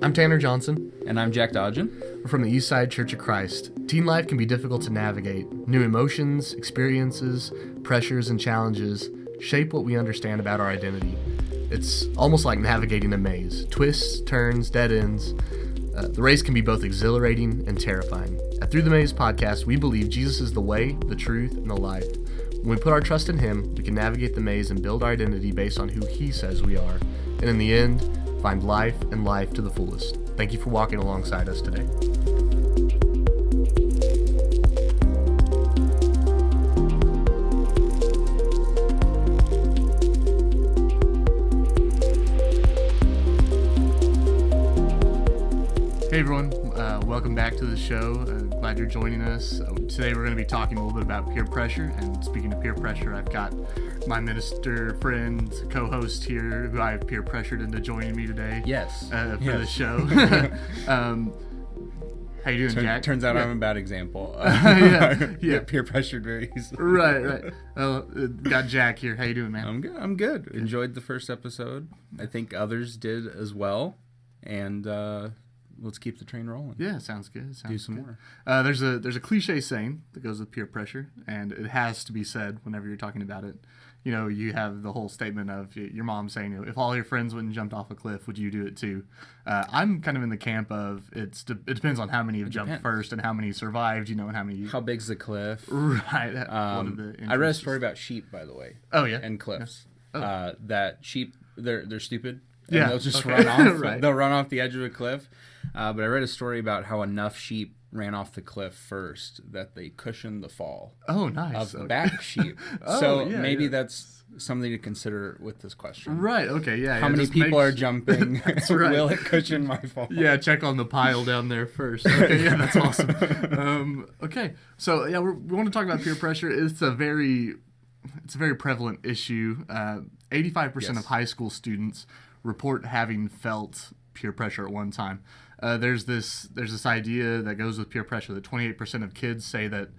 I'm Tanner Johnson. And I'm Jack Dodgen. We're from the Eastside Church of Christ. Teen life can be difficult to navigate. New emotions, experiences, pressures, and challenges shape what we understand about our identity. It's almost like navigating a maze. Twists, turns, dead ends. The race can be both exhilarating and terrifying. At Through the Maze podcast, we believe Jesus is the way, the truth, and the life. When we put our trust in Him, we can navigate the maze and build our identity based on who He says we are. And in the end, find life and life to the fullest. Thank you for walking alongside us today. Hey everyone, welcome back to the show. Glad you're joining us. Today we're going to be talking a little bit about peer pressure. And speaking of peer pressure, I've got my minister friend, co-host here, who I've peer pressured into joining me today. Yes. For the show. How you doing, Jack? Turns out I'm a bad example. Get peer pressured very easily. Right. Got Jack here. How you doing, man? I'm good. Enjoyed the first episode. I think others did as well. And let's keep the train rolling. Yeah, sounds good. Do some more. There's a cliche saying that goes with peer pressure, and it has to be said whenever you're talking about it. You know, you have the whole statement of your mom saying, if all your friends went and jumped off a cliff, would you do it too? I'm kind of in the camp of it depends on how many have jumped first and how many survived, and how many... How big's the cliff? Right. I read a story about sheep, by the way. Oh, yeah? And cliffs. Yeah. That sheep, they're stupid. Yeah. And they'll just run off. Right. They'll run off the edge of a cliff. But I read a story about how enough sheep ran off the cliff first that they cushioned the fall. Oh, nice. Of back sheep. Maybe that's something to consider with this question. Right. Okay. Yeah. How many people are jumping? That's right. Will it cushion my fall? Yeah. Check on the pile down there first. Okay. Yeah. That's awesome. Okay. So yeah, we want to talk about peer pressure. It's a very prevalent issue. 85% of high school students report having felt peer pressure at one time. There's this idea that goes with peer pressure that 28% of kids say that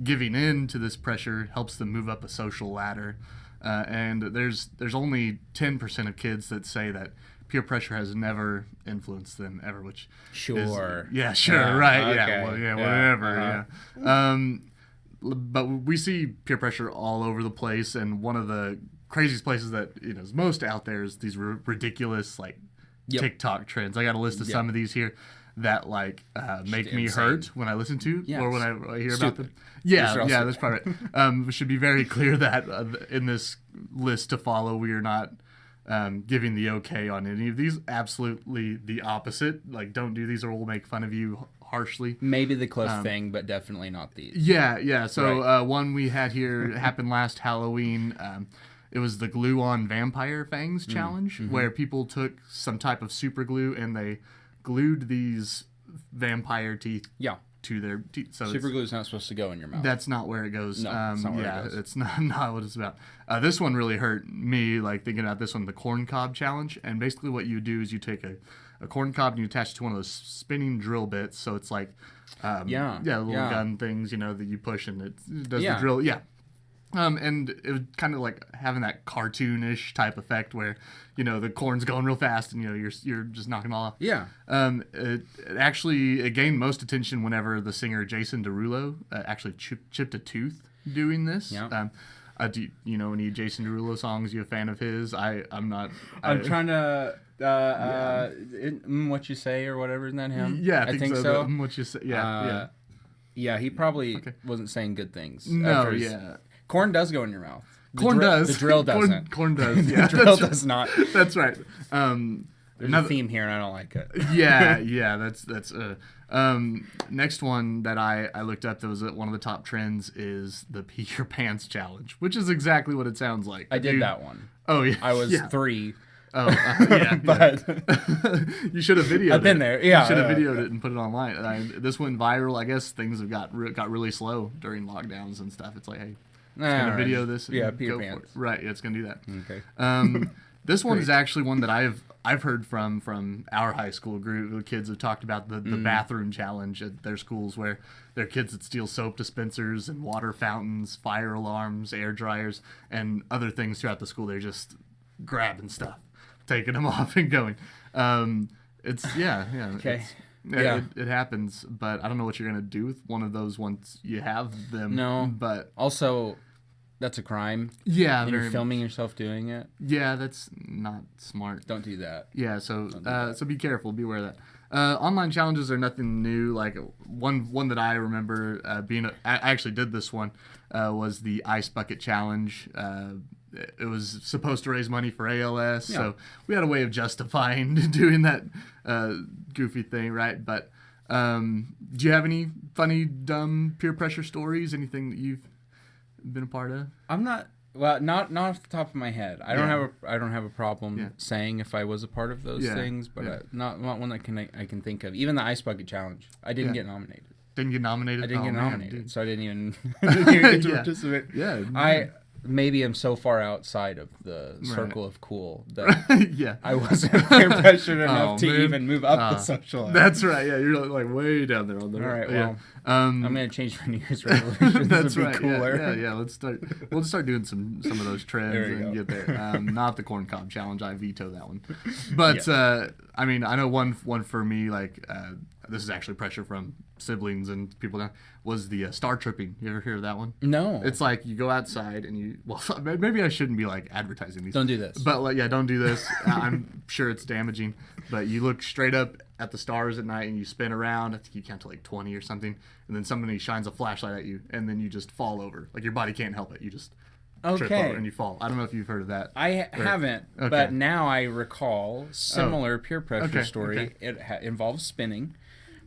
giving in to this pressure helps them move up a social ladder, and there's only 10% of kids that say that peer pressure has never influenced them ever. Which sure, right, okay. Whatever. But we see peer pressure all over the place, and one of the craziest places that is most out there is these ridiculous TikTok trends. I got a list of some of these here that make me hurt when I listen to or when I hear about them. Yeah, that's probably right. We should be very clear that in this list to follow, we are not giving the okay on any of these. Absolutely the opposite. Don't do these or we'll make fun of you harshly. Maybe the cliff thing, but definitely not these. Yeah. So one we had here happened last Halloween. It was the glue-on vampire fangs challenge, where people took some type of super glue and they glued these vampire teeth to their teeth. So super glue is not supposed to go in your mouth. That's not where it goes. No, it's not where it goes. It's not what it's about. This one really hurt me, thinking about this one, the corn cob challenge. And basically what you do is you take a corn cob and you attach it to one of those spinning drill bits. So it's little gun things, that you push and it does the drill. Yeah. And it was kind of having that cartoonish type effect where, the corn's going real fast and, you're just knocking them all off. Yeah. It gained most attention whenever the singer Jason Derulo actually chipped a tooth doing this. Yeah. Do you know any Jason Derulo songs? You a fan of his? I'm not. I'm trying to... What You Say or whatever, isn't that him? Yeah, I think so. What You Say, yeah. Yeah, he probably wasn't saying good things. No, yeah. Corn does go in your mouth. Corn does. The drill doesn't. Corn does. Yeah, the drill does not. That's right. There's a theme here, and I don't like it. Yeah. That's. Next one that I looked up that was one of the top trends is the pee your pants challenge, which is exactly what it sounds like. I did that one. Oh yeah. I was 3. Oh yeah, but you should have videoed it. I've been there. Yeah, you should have videoed it and put it online. This went viral. I guess things have got really slow during lockdowns and stuff. It's hey. It's going to video this and pee go pants. for it. Right, yeah, it's going to do that. Okay. This one is actually one that I've heard from our high school group. The kids have talked about the bathroom challenge at their schools where there are kids that steal soap dispensers and water fountains, fire alarms, air dryers, and other things throughout the school. They're just grabbing stuff, taking them off and going. It's yeah. Okay. It happens, but I don't know what you're gonna do with one of those once you have them. No, but also, that's a crime. yeah, And you're very filming yourself doing it. yeah, that's not smart. Don't do that. Yeah, so so be careful, be aware of that. Online challenges are nothing new. Like one that I remember I actually did this one was the ice bucket challenge. It was supposed to raise money for ALS, so we had a way of justifying doing that goofy thing, right? But do you have any funny, dumb peer pressure stories? Anything that you've been a part of? I'm not. Well, not off the top of my head. I don't have a problem saying if I was a part of those things, but not one that I can think of. Even the ice bucket challenge, I didn't get nominated. Didn't get nominated. I didn't get nominated, dude. so I didn't even get to participate. Yeah, I maybe am so far outside of the circle of cool that I wasn't peer pressured enough to even move up the social ladder. That's right. Yeah, you're like way down there on the. All right. Well, I'm gonna change my New Year's resolution. That's to be right. Cooler. Yeah. Let's start. We'll just start doing some of those trends and get there. Not the corn cob challenge. I veto that one. But I mean, I know one for me. Like this is actually pressure from siblings and people down. Was the star tripping. You ever hear of that one? No. It's like you go outside and you. Well, maybe I shouldn't be like advertising these. Don't do this. But like, don't do this. I'm sure it's damaging. But you look straight up at the stars at night and you spin around. I think you count to like 20 or something, and then somebody shines a flashlight at you, and then you just fall over. Like your body can't help it. You just trip over and you fall. I don't know if you've heard of that. I haven't, but now I recall similar peer pressure story. Okay. It involves spinning.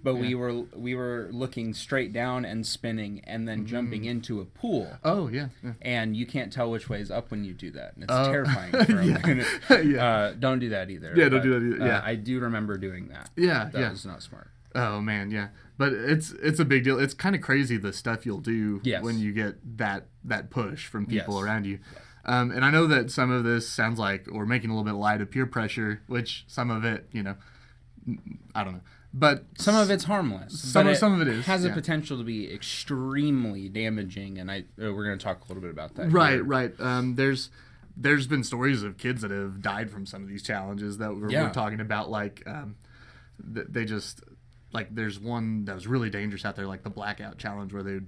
But we were looking straight down and spinning and then jumping into a pool. Oh, yeah. And you can't tell which way is up when you do that. And it's terrifying for a minute. Don't do that either. Yeah, don't do that either. Yeah. I do remember doing that. That was not smart. Oh, man, yeah. But it's a big deal. It's kind of crazy the stuff you'll do when you get that push from people around you. And I know that some of this sounds like we're making a little bit light of peer pressure, which some of it, I don't know. But some of it's harmless. Some of it is has a potential to be extremely damaging, and we're going to talk a little bit about that. Right. There's been stories of kids that have died from some of these challenges that we're talking about. Like they just there's one that was really dangerous out there, like the blackout challenge, where they would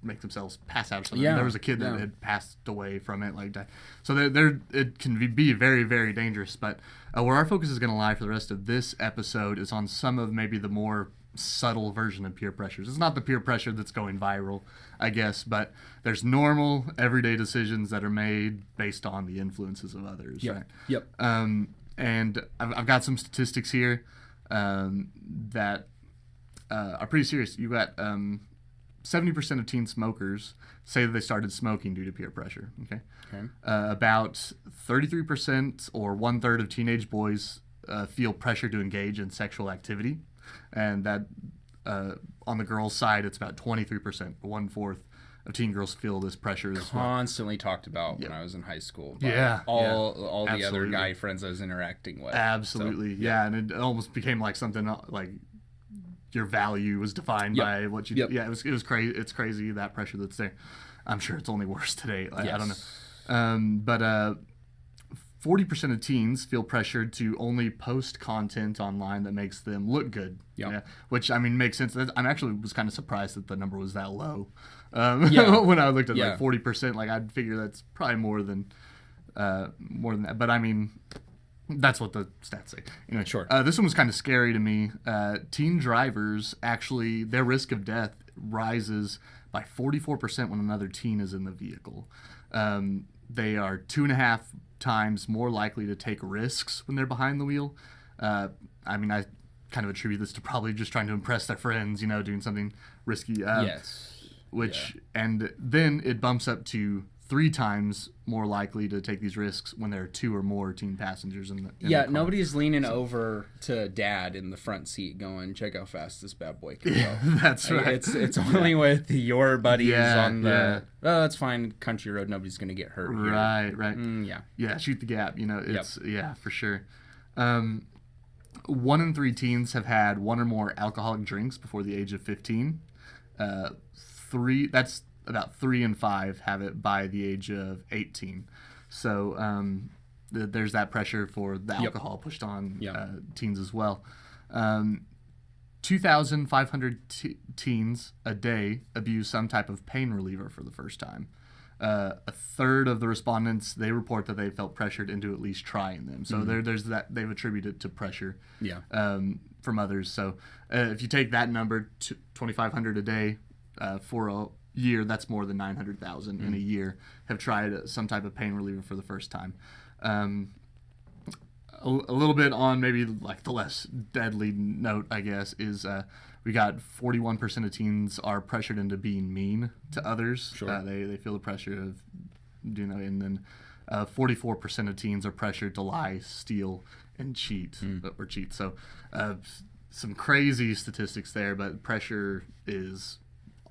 make themselves pass out or something. There was a kid that had passed away from it, like that. So it can be very, very dangerous. But where our focus is going to lie for the rest of this episode is on some of maybe the more subtle version of peer pressures. It's not the peer pressure that's going viral, I guess, but there's normal, everyday decisions that are made based on the influences of others. Right? Yep. And I've got some statistics here that are pretty serious. You got 70% of teen smokers say that they started smoking due to peer pressure. Okay. About 33% or 1/3 of teenage boys feel pressure to engage in sexual activity, and that on the girls' side, it's about 23%, 1/4 of teen girls feel this pressure as well. Constantly talked about when I was in high school. All the other guy friends I was interacting with. Absolutely, so, and it almost became like something like your value was defined by what you. Yeah, it was crazy. It's crazy that pressure that's there. I'm sure it's only worse today. I don't know, but 40% of teens feel pressured to only post content online that makes them look good. Yeah, which I mean makes sense. I actually was kind of surprised that the number was that low. When I looked at like 40%, like I'd figure that's probably more than that. But I mean, that's what the stats say. Anyway, sure. This one was kind of scary to me. Teen drivers actually, their risk of death rises by 44% when another teen is in the vehicle. They are 2.5 times more likely to take risks when they're behind the wheel. I mean, I kind of attribute this to probably just trying to impress their friends, doing something risky. And then it bumps up to 3 times more likely to take these risks when there are 2 or more teen passengers in the car. Nobody's leaning over to dad in the front seat going, check how fast this bad boy can go. That's right. It's only with your buddies on the, that's fine, country road, nobody's going to get hurt here. Right. Yeah, shoot the gap. It's, for sure. 1 in 3 teens have had 1 or more alcoholic drinks before the age of 15. That's about 3 in 5 have it by the age of 18. So there's that pressure for the alcohol pushed on teens as well. 2,500 teens a day abuse some type of pain reliever for the first time. A third of the respondents, they report that they felt pressured into at least trying them. So there's that, they've attributed to pressure from others. So if you take that number, 2,500 a day for a year, that's more than 900,000 in a year have tried some type of pain reliever for the first time. A little bit on maybe like the less deadly note, I guess, is we got 41% of teens are pressured into being mean to others. Sure. They feel the pressure of doing that, and then 44% of teens are pressured to lie, steal, and cheat or cheat. So some crazy statistics there, but pressure is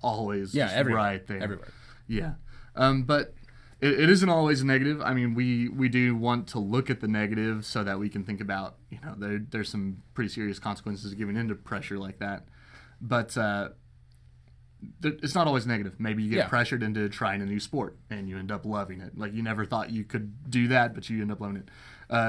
always right there. Everywhere. Yeah, but it isn't always negative. I mean, we do want to look at the negative so that we can think about, there's some pretty serious consequences of giving into pressure like that. But it's not always negative. Maybe you get pressured into trying a new sport and you end up loving it. Like, you never thought you could do that, but you end up loving it.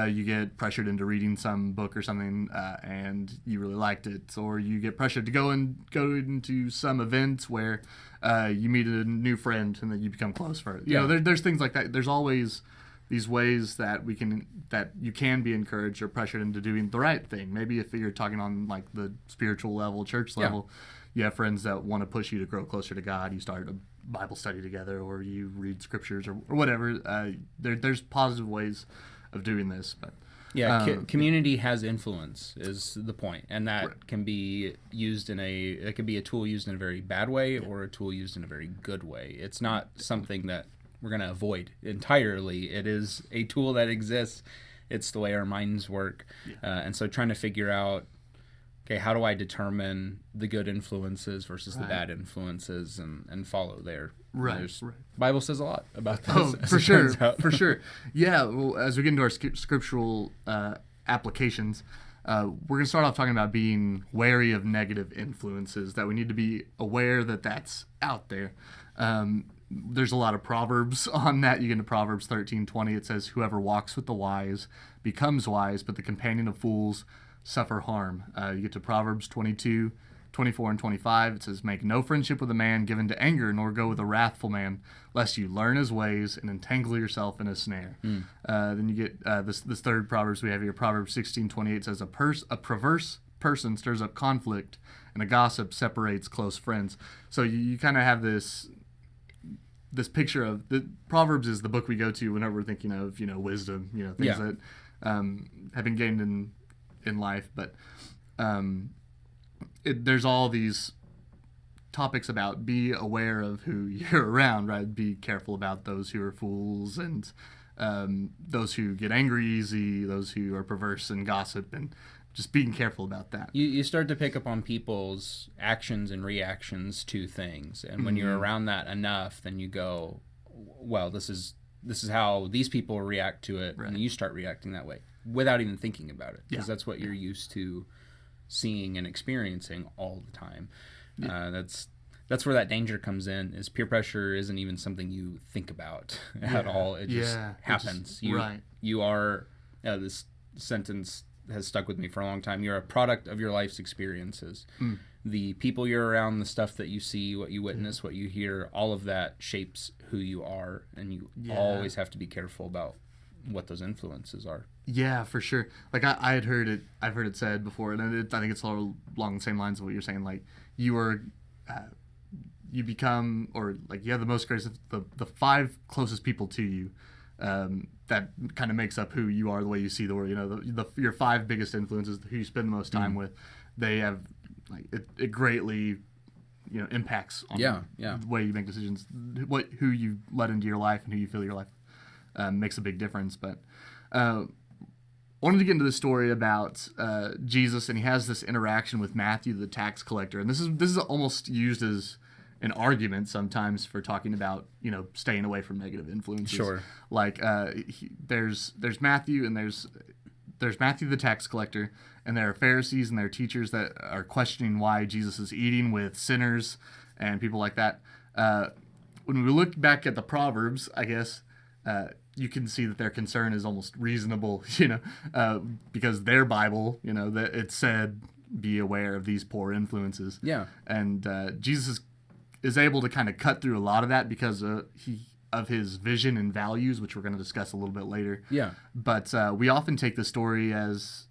You get pressured into reading some book or something and you really liked it. Or you get pressured to go into some event where you meet a new friend and then you become close for it. There's things like that. There's always these ways that you can be encouraged or pressured into doing the right thing. Maybe if you're talking on like the spiritual level, church level, you have friends that want to push you to grow closer to God. You start a Bible study together, or you read scriptures, or whatever. There's positive ways of doing this, but community has influence is the point, and that can be used it could be a tool used in a very bad way or a tool used in a very good way. It's not something that we're going to avoid entirely. It is a tool that exists. It's the way our minds work, and so trying to figure out, okay, how do I determine the good influences versus the bad influences and follow there? Right. Bible says a lot about this. Oh, for sure. Yeah, well, as we get into our scriptural applications, we're going to start off talking about being wary of negative influences, that we need to be aware that that's out there. There's a lot of Proverbs on that. You get into Proverbs 13:20. It says, "Whoever walks with the wise becomes wise, but the companion of fools suffer harm." You get to Proverbs 22:24 and 25. It says, "Make no friendship with a man given to anger, nor go with a wrathful man, lest you learn his ways and entangle yourself in a snare." Then you get this third Proverbs we have here, Proverbs 16:28 says, "A perverse person stirs up conflict, and a gossip separates close friends." So you kind of have this picture of the Proverbs is the book we go to whenever we're thinking of wisdom, things that have been gained in life, but there's all these topics about be aware of who you're around, right? Be careful about those who are fools and those who get angry easy, those who are perverse and gossip, and just being careful about that. You start to pick up on people's actions and reactions to things, and when you're around that enough, then you go, well, this is how these people react to it, and you start reacting that way without even thinking about it, because that's what you're used to seeing and experiencing all the time. That's where that danger comes in, is peer pressure isn't even something you think about at all. It just happens. You are, this sentence has stuck with me for a long time. You're a product of your life's experiences. The people you're around, the stuff that you see, what you witness, what you hear, all of that shapes who you are, and you always have to be careful about what those influences are. Yeah, for sure. Like I've heard it said before, and I think it's all along the same lines of what you're saying. Like you become, or like you have the most crazy, the five closest people to you, that kind of makes up who you are, the way you see the world. Your five biggest influences, who you spend the most time with, they have like it greatly, impacts on the way you make decisions, who you let into your life and who you feel your life makes a big difference. But I wanted to get into the story about Jesus, and he has this interaction with Matthew, the tax collector, and this is almost used as an argument sometimes for talking about staying away from negative influences. Sure. Like there's Matthew, and there's Matthew the tax collector, and there are Pharisees and there are teachers that are questioning why Jesus is eating with sinners and people like that. When we look back at the Proverbs, I guess you can see that their concern is almost reasonable, because their Bible, that it said be aware of these poor influences. Yeah. And Jesus is able to kind of cut through a lot of that because of his vision and values, which we're going to discuss a little bit later. Yeah. But we often take the story as,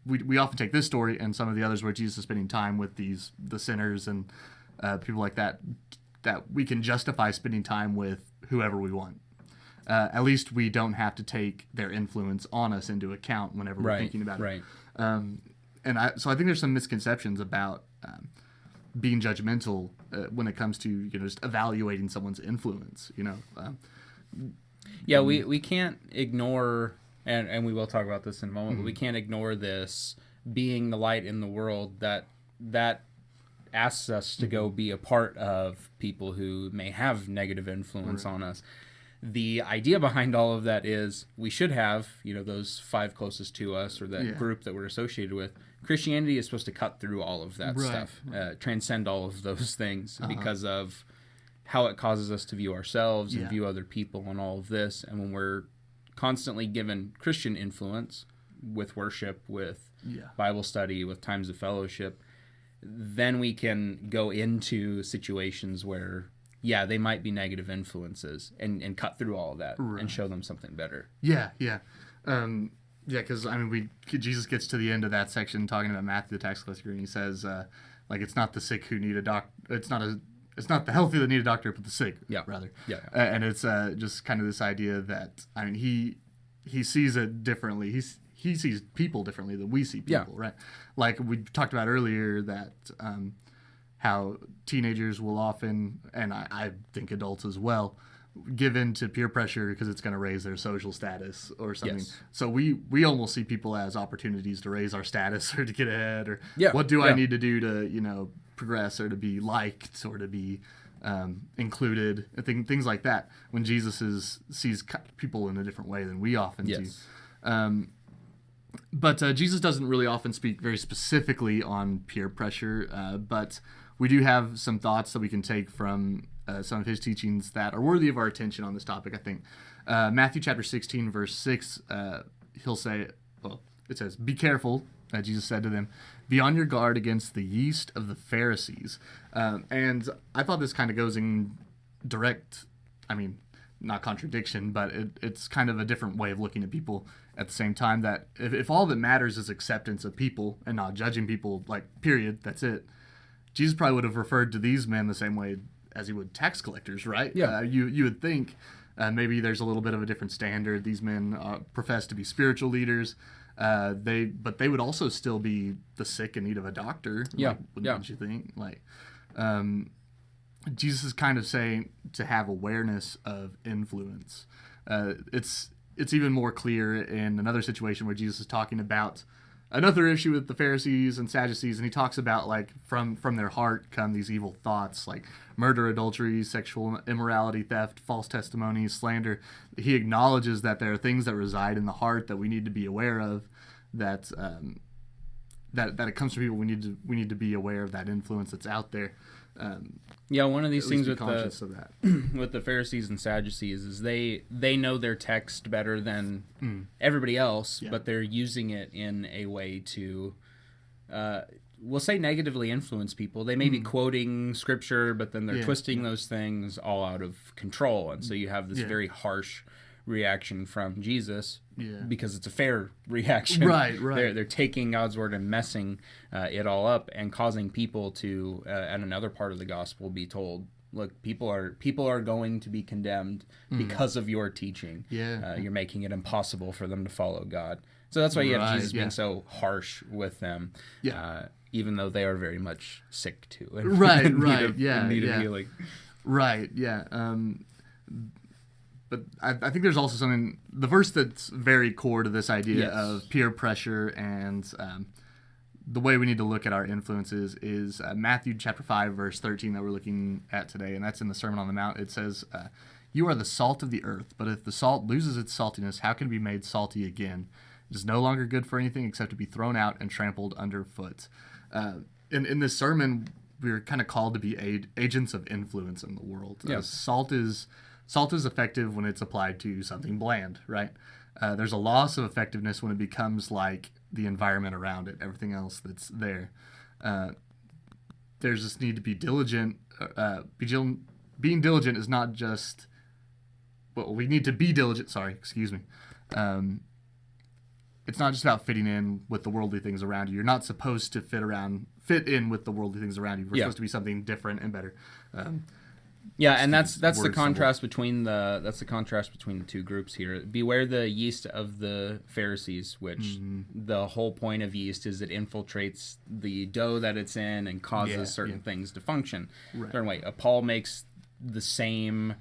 we often take this story and some of the others where Jesus is spending time with the sinners and people like that we can justify spending time with whoever we want. At least we don't have to take their influence on us into account whenever we're thinking about it. Right. So I think there's some misconceptions about being judgmental when it comes to just evaluating someone's influence. We can't ignore, and we will talk about this in a moment. But we can't ignore this being the light in the world that asks us to go be a part of people who may have negative influence on us. The idea behind all of that is we should have, those 5 closest to us or that group that we're associated with. Christianity is supposed to cut through all of that stuff, transcend all of those things because of how it causes us to view ourselves and view other people and all of this. And when we're constantly given Christian influence with worship, with Bible study, with times of fellowship, then we can go into situations where they might be negative influences and cut through all of that and show them something better. Because Jesus gets to the end of that section talking about Matthew the tax collector, and he says, it's not the sick who need a doctor. It's not the healthy that need a doctor, but the sick, rather. And it's just kind of this idea that he sees it differently. He sees people differently than we see people, right? Like we talked about earlier that how teenagers will often, and I think adults as well, give in to peer pressure because it's going to raise their social status or something. Yes. So we almost see people as opportunities to raise our status or to get ahead or what do I need to do to progress or to be liked or to be included, things like that. When Jesus sees people in a different way than we often do. But Jesus doesn't really often speak very specifically on peer pressure, but we do have some thoughts that we can take from some of his teachings that are worthy of our attention on this topic, I think. Matthew chapter 16, verse 6, he'll say, it says, "Be careful," Jesus said to them, "be on your guard against the yeast of the Pharisees." And I thought this kind of goes in direct, not contradiction, but it's kind of a different way of looking at people at the same time, that if all that matters is acceptance of people and not judging people, period, that's it, Jesus probably would have referred to these men the same way as he would tax collectors, right? You would think maybe there's a little bit of a different standard. These men profess to be spiritual leaders, but they would also still be the sick in need of a doctor, wouldn't you think? Jesus is kind of saying to have awareness of influence. It's even more clear in another situation where Jesus is talking about another issue with the Pharisees and Sadducees, and he talks about from their heart come these evil thoughts like murder, adultery, sexual immorality, theft, false testimony, slander. He acknowledges that there are things that reside in the heart that we need to be aware of, that it comes from people. We need to be aware of that influence that's out there. One of these things with with the Pharisees and Sadducees is they know their text better than everybody else, but they're using it in a way to, we'll say, negatively influence people. They may be quoting scripture, but then they're twisting those things all out of control, and so you have this very harsh reaction from Jesus because it's a fair reaction. Right. They're taking God's word and messing it all up and causing people to, at another part of the gospel, be told, look, people are going to be condemned because of your teaching. You're making it impossible for them to follow God. So that's why you have Jesus being so harsh with them. Even though they are very much sick too. And need of healing. But I think there's also something, the verse that's very core to this idea of peer pressure and the way we need to look at our influences is Matthew chapter 5, verse 13 that we're looking at today, and that's in the Sermon on the Mount. It says, "You are the salt of the earth, but if the salt loses its saltiness, how can it be made salty again? It is no longer good for anything except to be thrown out and trampled underfoot." In this sermon, we're kind of called to be agents of influence in the world. Salt is effective when it's applied to something bland, right? There's a loss of effectiveness when it becomes like the environment around it, everything else that's there. There's this need to be diligent. Being diligent is not just, well, we need to be diligent. Sorry, excuse me. It's not just about fitting in with the worldly things around you. You're not supposed to fit in with the worldly things around you. We're supposed to be something different and better. And that's the contrast between the two groups here. Beware the yeast of the Pharisees, which the whole point of yeast is it infiltrates the dough that it's in and causes certain things to function a certain way. Paul makes the same.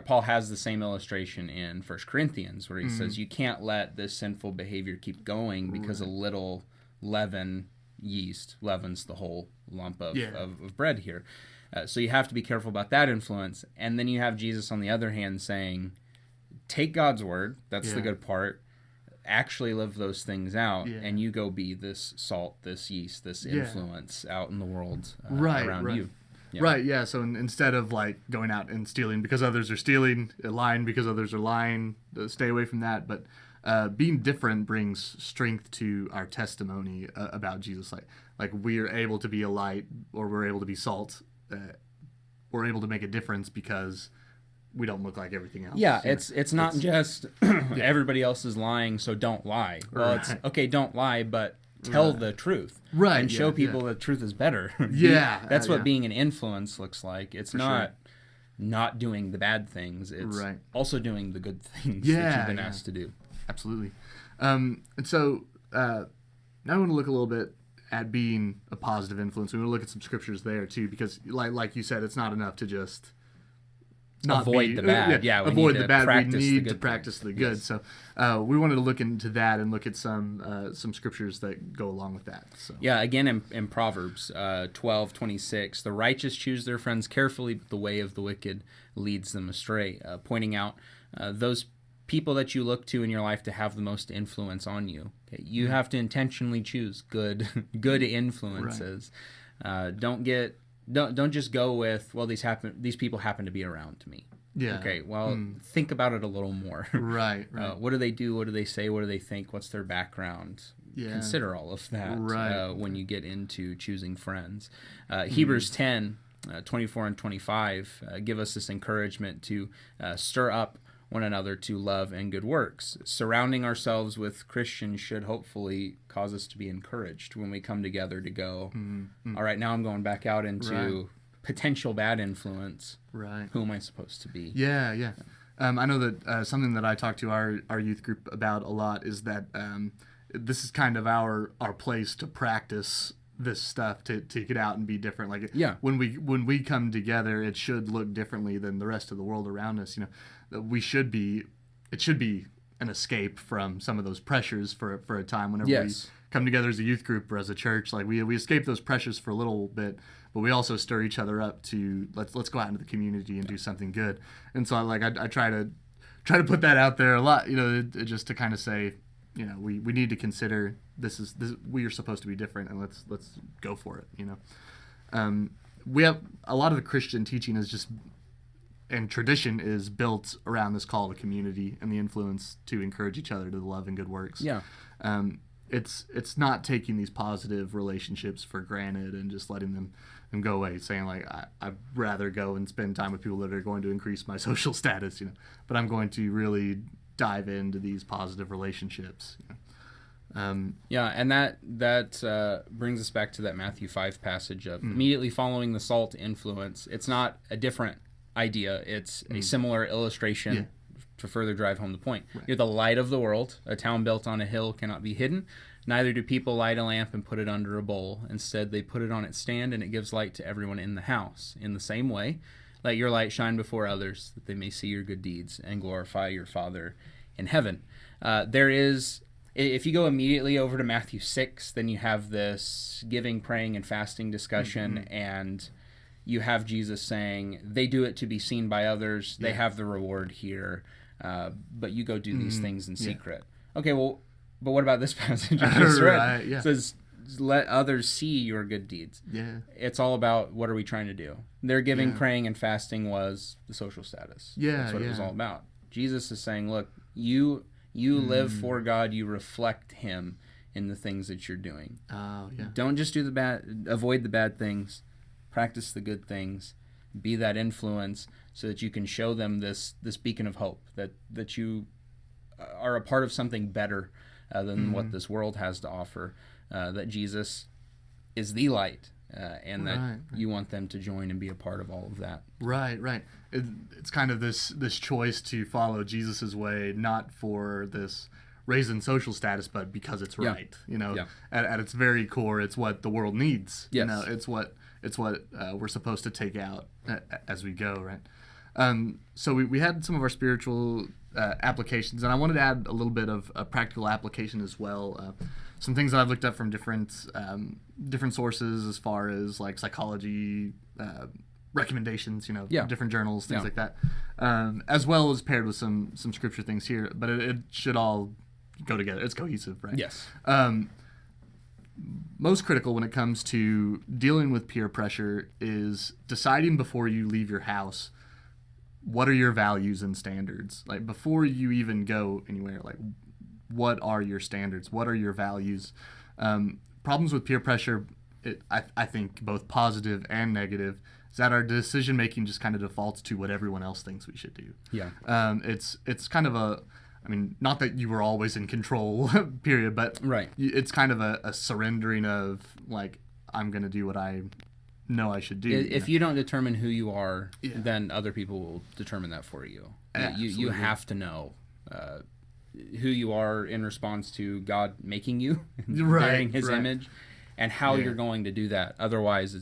Paul has the same illustration in 1 Corinthians where he says you can't let this sinful behavior keep going because a little yeast leavens the whole lump of bread here. So you have to be careful about that influence. And then you have Jesus on the other hand saying, take God's word, that's the good part, actually live those things out, and you go be this salt, this yeast, this influence out in the world around you. Yeah. Right, yeah. So instead of like going out and stealing because others are stealing, lying because others are lying, stay away from that. But being different brings strength to our testimony about Jesus. Like we are able to be a light, or we're able to be salt. We're able to make a difference because we don't look like everything else. Yeah, it's not just everybody else is lying, so don't lie. Well, it's okay, don't lie, but tell the truth. Right. And show people that truth is better. That's what being an influence looks like. It's not doing the bad things. It's also doing the good things that you've been asked to do. Absolutely. And so now I want to look a little bit at being a positive influence. We want to look at some scriptures there too, because like you said, it's not enough to just not avoid the bad. Avoid the bad. We need to practice the good. Yes. So we wanted to look into that and look at some scriptures that go along with that. So again in Proverbs 12:26, the righteous choose their friends carefully, but the way of the wicked leads them astray. Pointing out those people that you look to in your life to have the most influence on you. Okay? You have to intentionally choose good influences. Don't just go with, well, these people happen to be around me. Yeah. Okay. Well, think about it a little more. Right. What do they do? What do they say? What do they think? What's their background? Yeah. Consider all of that when you get into choosing friends. Hebrews 10, 24 and 25 give us this encouragement to stir up one another to love and good works. Surrounding ourselves with Christians should hopefully cause us to be encouraged when we come together to go, all right, now I'm going back out into potential bad influence. Right. Who am I supposed to be? Yeah. I know that something that I talk to our youth group about a lot is that this is kind of our place to practice this stuff, to get out and be different. Like when we come together, it should look differently than the rest of the world around us. It should be an escape from some of those pressures for a time whenever we come together as a youth group or as a church. Like we escape those pressures for a little bit, but we also stir each other up to let's go out into the community and do something good. And so I try to put that out there a lot, just to kind of say, we need to consider this we are supposed to be different, and let's go for it. We have a lot of the Christian teaching and tradition is built around this call to community and the influence to encourage each other to the love and good works. Yeah. It's not taking these positive relationships for granted and just letting them go away, saying like I'd rather go and spend time with people that are going to increase my social status, but I'm going to really dive into these positive relationships. And that brings us back to that Matthew 5 passage of immediately following the salt influence. It's not a different idea. It's a similar illustration to further drive home the point. Right. You're the light of the world. A town built on a hill cannot be hidden. Neither do people light a lamp and put it under a bowl. Instead, they put it on its stand, and it gives light to everyone in the house. In the same way, let your light shine before others, that they may see your good deeds and glorify your Father in heaven. If you go immediately over to Matthew 6, then you have this giving, praying, and fasting discussion, and you have Jesus saying, they do it to be seen by others. They have the reward here, but you go do these things in secret. Okay, well, but what about this passage I just read? It says, let others see your good deeds. Yeah. It's all about, what are we trying to do? Their giving, praying, and fasting was the social status. That's what it was all about. Jesus is saying, look, you live for God, you reflect Him in the things that you're doing. Oh, yeah. Don't just avoid the bad things, practice the good things, be that influence so that you can show them this beacon of hope, that you are a part of something better than what this world has to offer, that Jesus is the light, and that you want them to join and be a part of all of that. Right. It's kind of this choice to follow Jesus's way, not for this raising social status, but because it's right. At its very core, it's what the world needs. Yes. It's what we're supposed to take out as we go, right? So we had some of our spiritual applications, and I wanted to add a little bit of a practical application as well. Some things that I've looked up from different sources as far as like psychology recommendations, different journals, things like that, as well as paired with some scripture things here. But it should all go together. It's cohesive, right? Yes. Most critical when it comes to dealing with peer pressure is deciding before you leave your house, what are your values and standards? Like before you even go anywhere, like what are your standards? What are your values? Problems with peer pressure, I think both positive and negative, is that our decision making just kind of defaults to what everyone else thinks we should do. Yeah. It's kind of not that you were always in control, period, but it's kind of a surrendering of like, I'm going to do what I know I should do. If you don't determine who you are, then other people will determine that for you. You have to know who you are in response to God making you, bearing His image, and how you're going to do that. Otherwise,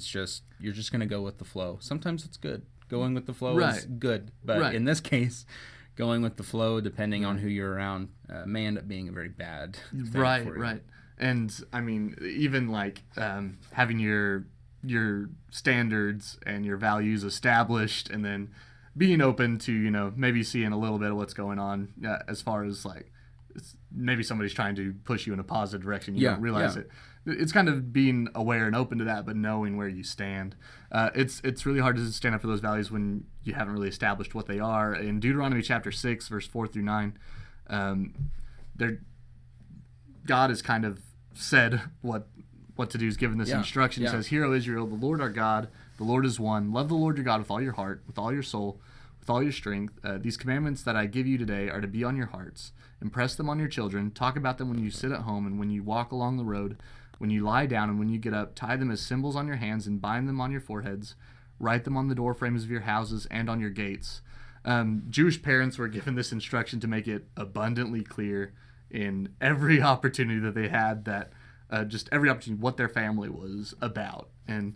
you're just going to go with the flow. Sometimes it's good. Going with the flow is good, but in this case, going with the flow, depending on who you're around, may end up being a very bad thing for you. Right. And I mean, even like having your standards and your values established, and then being open to maybe seeing a little bit of what's going on as far as like maybe somebody's trying to push you in a positive direction, you don't realize it. It's kind of being aware and open to that, but knowing where you stand. It's really hard to stand up for those values when you haven't really established what they are. In Deuteronomy chapter 6 verse 4 through 9, God has kind of said what to do. He's given this instruction. He says, "Hear, O Israel, the Lord our God, the Lord is one. Love the Lord your God with all your heart, with all your soul, with all your strength. These commandments that I give you today are to be on your hearts. Impress them on your children. Talk about them when you sit at home and when you walk along the road, when you lie down and when you get up. Tie them as symbols on your hands and bind them on your foreheads. Write them on the door frames of your houses and on your gates." Jewish parents were given this instruction to make it abundantly clear in every opportunity that they had that just every opportunity what their family was about. And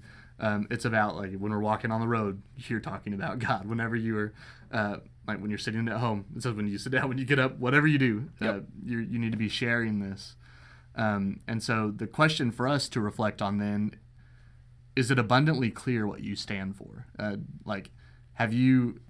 it's about like when we're walking on the road, you're talking about God. Whenever you are like when you're sitting at home, it says when you sit down, when you get up, whatever you do, you need to be sharing this. And so the question for us to reflect on then, is it abundantly clear what you stand for? Like, have you,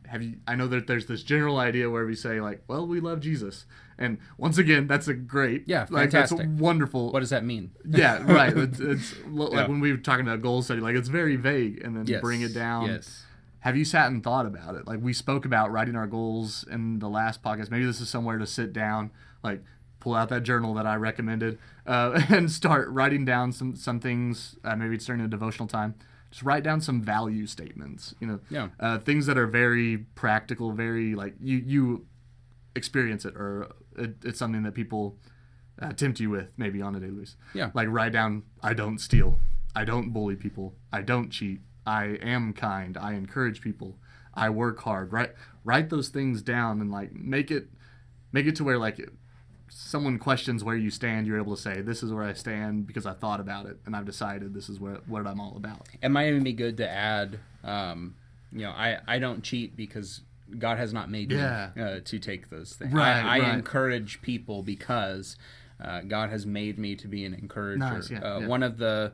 I know that there's this general idea where we say like, well, we love Jesus. And once again, that's a great, fantastic. That's wonderful. What does that mean? Yeah, right. It's like when we were talking about goal setting, like it's very vague, and then bring it down. Yes. Have you sat and thought about it? Like we spoke about writing our goals in the last podcast. Maybe this is somewhere to sit down, like pull out that journal that I recommended, and start writing down some things. Maybe it's during a devotional time. Just write down some value statements. Things that are very practical, very like you experience it, or it's something that people tempt you with maybe on a daily basis. Yeah. Like write down, I don't steal, I don't bully people, I don't cheat, I am kind, I encourage people, I work hard. Write those things down and like make it to where like someone questions where you stand, you're able to say, this is where I stand because I thought about it and I've decided this is what I'm all about. It might even be good to add, I don't cheat because God has not made me to take those things. I encourage people because God has made me to be an encourager. Nice, One of the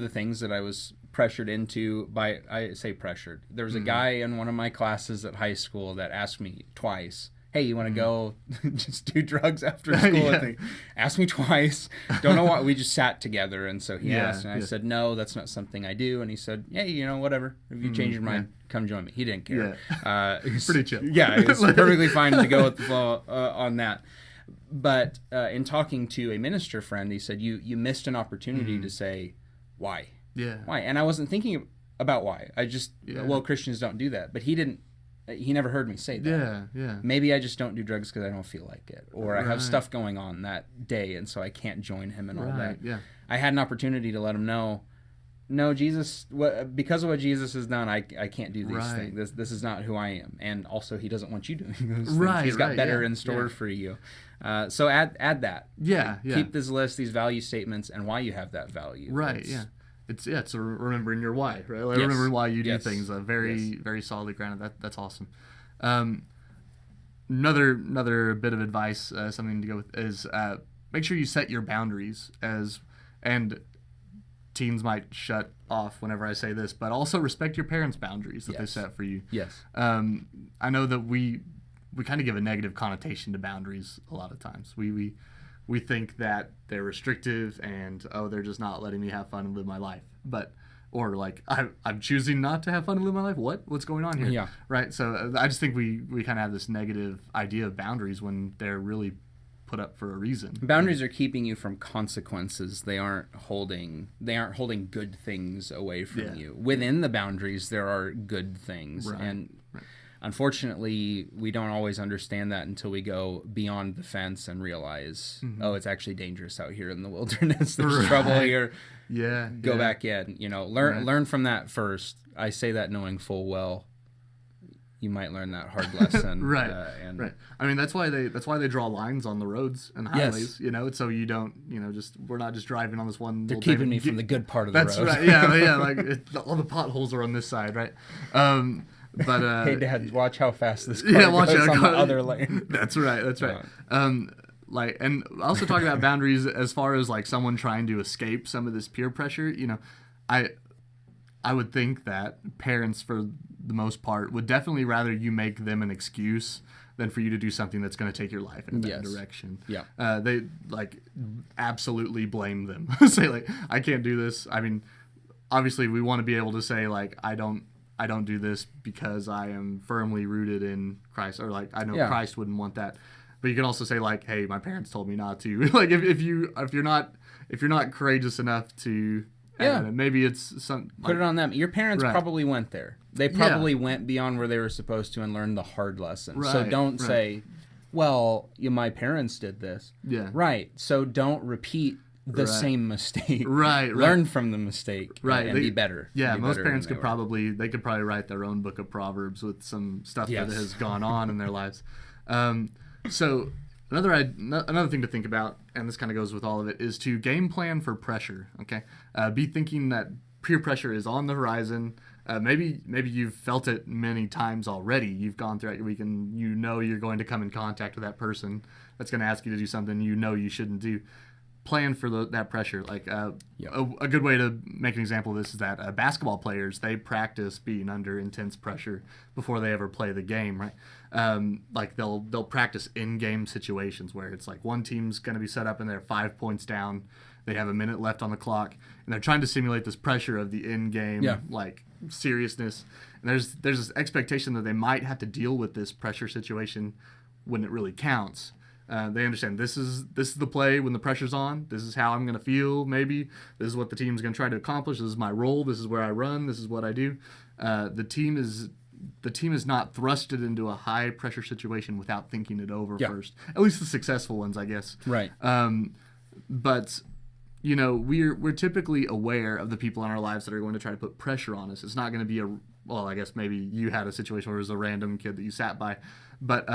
things that I was pressured into I say pressured. There was a guy in one of my classes at high school that asked me twice, hey, you want to go just do drugs after school? I think. Asked me twice. Don't know why. We just sat together, and so he asked, and I said, no, that's not something I do. And he said, hey, whatever. If you change your mind, come join me. He didn't care. Yeah. Pretty chill. Yeah, it was perfectly fine to go with the flow on that. But in talking to a minister friend, he said, you missed an opportunity to say, why? Yeah. Why? And I wasn't thinking about why. I just, well, Christians don't do that. But he never heard me say that. Yeah, yeah. Maybe I just don't do drugs because I don't feel like it. Or I have stuff going on that day, and so I can't join him and all that. Yeah. I had an opportunity to let him know, no, Jesus, because of what Jesus has done, I can't do these things. This is not who I am. And also, he doesn't want you doing those things. He's got better in store for you. So add that. Yeah. Keep this list, these value statements, and why you have that value. Right, It's remembering your why, right? Like remembering why you do things. Very solidly grounded. That's awesome. Another bit of advice, something to go with is make sure you set your boundaries and teens might shut off whenever I say this, but also respect your parents' boundaries that they set for you. Yes. I know that we kind of give a negative connotation to boundaries a lot of times. We think that they're restrictive and they're just not letting me have fun and live my life. Or like I'm choosing not to have fun and live my life. What's going on here? Yeah. Right. So I just think we kind of have this negative idea of boundaries when they're really put up for a reason. Boundaries are keeping you from consequences. They aren't holding good things away from you. Within the boundaries, there are good things, and unfortunately, we don't always understand that until we go beyond the fence and realize, it's actually dangerous out here in the wilderness. There's trouble here. Go back in. Learn from that first. I say that knowing full well you might learn that hard lesson. Right. I mean, that's why they draw lines on the roads and highways. So you don't, we're not just driving on this one. They're keeping me from the good part of the road. That's right. Yeah. Like all the potholes are on this side, right? But hey, Dad, watch how fast this car goes on the other lane. That's right. And I also talk about boundaries as far as like someone trying to escape some of this peer pressure. I would think that parents, for the most part, would definitely rather you make them an excuse than for you to do something that's going to take your life in a bad direction. Yeah. They absolutely blame them. Say like, I can't do this. I mean, obviously we want to be able to say like, I don't do this because I am firmly rooted in Christ, or like I know Christ wouldn't want that. But you can also say like, hey, my parents told me not to. Like if you're not courageous enough to, maybe it's some. Put it on them. Your parents probably went there. They probably went beyond where they were supposed to and learned the hard lesson. So don't say, well, my parents did this. Yeah. Right. So don't repeat the same mistake. Right. Learn from the mistake. And be better. Yeah. Most parents could probably write their own book of Proverbs with some stuff that has gone on in their lives. So another thing to think about, and this kind of goes with all of it, is to game plan for pressure. Okay, be thinking that peer pressure is on the horizon. Maybe you've felt it many times already. You've gone throughout your week, and you're going to come in contact with that person that's going to ask you to do something you shouldn't do. Plan for that pressure. Like a good way to make an example of this is that basketball players, they practice being under intense pressure before they ever play the game, right? Like they'll practice in-game situations where it's like one team's going to be set up and they're 5 points down. They have a minute left on the clock, and they're trying to simulate this pressure of the in-game like seriousness. And there's this expectation that they might have to deal with this pressure situation when it really counts. They understand this is the play when the pressure's on. This is how I'm going to feel. Maybe this is what the team's going to try to accomplish. This is my role. This is where I run. This is what I do. The team is not thrusted into a high pressure situation without thinking it over first. At least the successful ones, I guess. Right. But we're typically aware of the people in our lives that are going to try to put pressure on us. It's not going to be I guess maybe you had a situation where it was a random kid that you sat by, but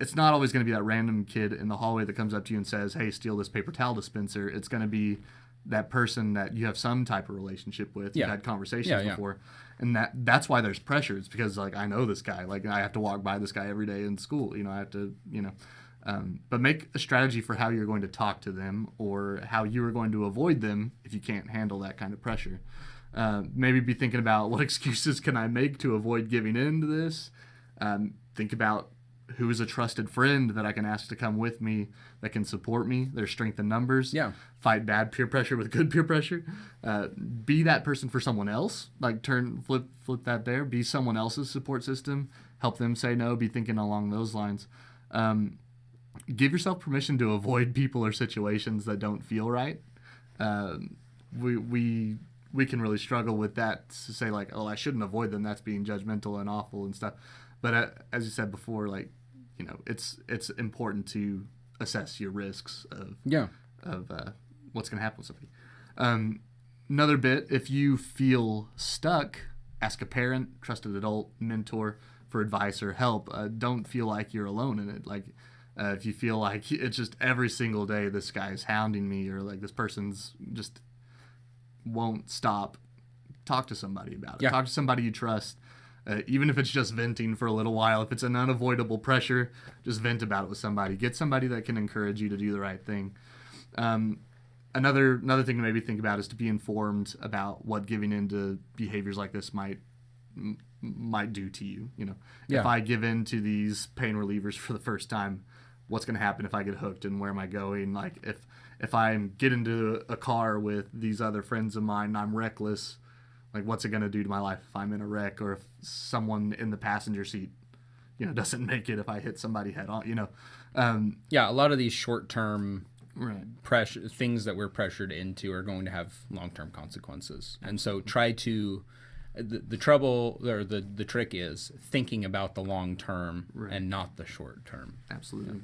it's not always going to be that random kid in the hallway that comes up to you and says, hey, steal this paper towel dispenser. It's going to be that person that you have some type of relationship with. You've had conversations before. And that's why there's pressure. It's because, like, I know this guy. Like, I have to walk by this guy every day in school. I have to, but make a strategy for how you're going to talk to them or how you are going to avoid them if you can't handle that kind of pressure. Maybe be thinking about what excuses can I make to avoid giving in to this. Think about who is a trusted friend that I can ask to come with me that can support me. There's strength in numbers. Yeah. Fight bad peer pressure with good peer pressure. Be that person for someone else. Like flip that there. Be someone else's support system. Help them say no. Be thinking along those lines. give yourself permission to avoid people or situations that don't feel right. We can really struggle with that, to say like, oh, I shouldn't avoid them. That's being judgmental and awful and stuff. But as you said before, like, it's important to assess your risks of what's going to happen with somebody. Another bit, if you feel stuck, ask a parent, trusted adult, mentor for advice or help. Don't feel like you're alone in it. Like, if you feel like it's just every single day this guy's hounding me, or like this person's just won't stop, talk to somebody about it. Talk to somebody you trust. Even if it's just venting for a little while, if it's an unavoidable pressure, just vent about it with somebody. Get somebody that can encourage you to do the right thing. Another thing to maybe think about is to be informed about what giving into behaviors like this might do to you. If I give in to these pain relievers for the first time, what's going to happen if I get hooked, and where am I going? Like, if I get into a car with these other friends of mine and I'm reckless, like, what's it going to do to my life if I'm in a wreck, or if someone in the passenger seat, doesn't make it if I hit somebody head on, a lot of these short-term pressure things that we're pressured into are going to have long-term consequences. And so try to, the trouble, or the trick is thinking about the long term and not the short term. Absolutely.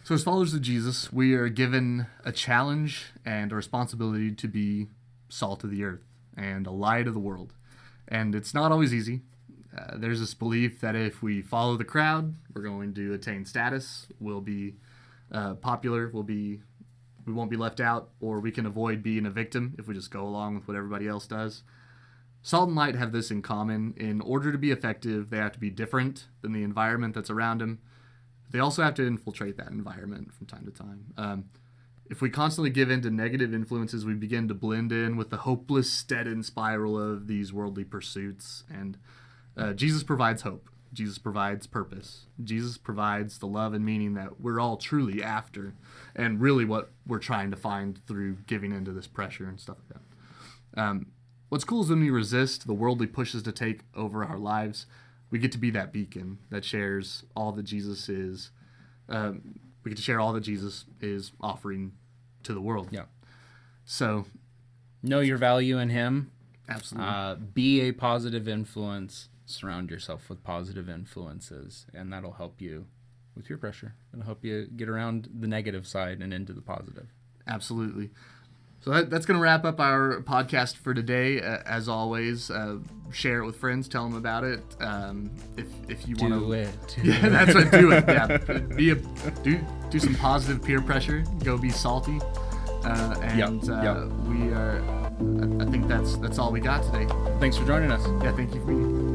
So as followers of Jesus, we are given a challenge and a responsibility to be salt of the earth and a light of the world. And it's not always easy. There's this belief that if we follow the crowd, we're going to attain status, we'll be popular, we won't be left out, or we can avoid being a victim if we just go along with what everybody else does. Salt and light have this in common. In order to be effective, they have to be different than the environment that's around them. They also have to infiltrate that environment from time to time. If we constantly give in to negative influences, we begin to blend in with the hopeless, dead-end spiral of these worldly pursuits. And Jesus provides hope. Jesus provides purpose. Jesus provides the love and meaning that we're all truly after, and really what we're trying to find through giving into this pressure and stuff like that. What's cool is when we resist the worldly pushes to take over our lives, we get to be that beacon that shares all that Jesus is. We get to share all that Jesus is offering to the world. Yeah. So, know your value in Him. Absolutely. Be a positive influence. Surround yourself with positive influences, and that'll help you with peer pressure. It'll help you get around the negative side and into the positive. Absolutely. So that's going to wrap up our podcast for today. As always, share it with friends. Tell them about it. If you want to do it. Yeah, that's what. Do it. Yeah, do some positive peer pressure. Go be salty. We are. I think that's all we got today. Thanks for joining us. Yeah, thank you for being here.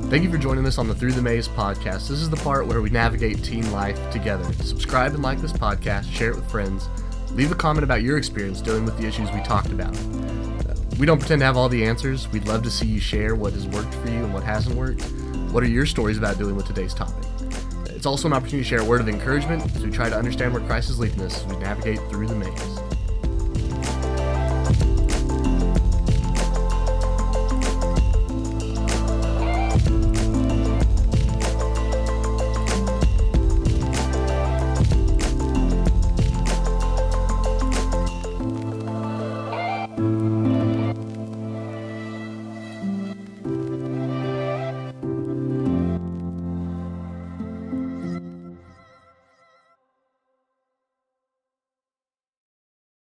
Thank you for joining us on the Through the Maze podcast. This is the part where we navigate teen life together. Subscribe and like this podcast, share it with friends, leave a comment about your experience dealing with the issues we talked about. We don't pretend to have all the answers. We'd love to see you share what has worked for you and what hasn't worked. What are your stories about dealing with today's topic? It's also an opportunity to share a word of encouragement as we try to understand where Christ is leading us as we navigate through the maze.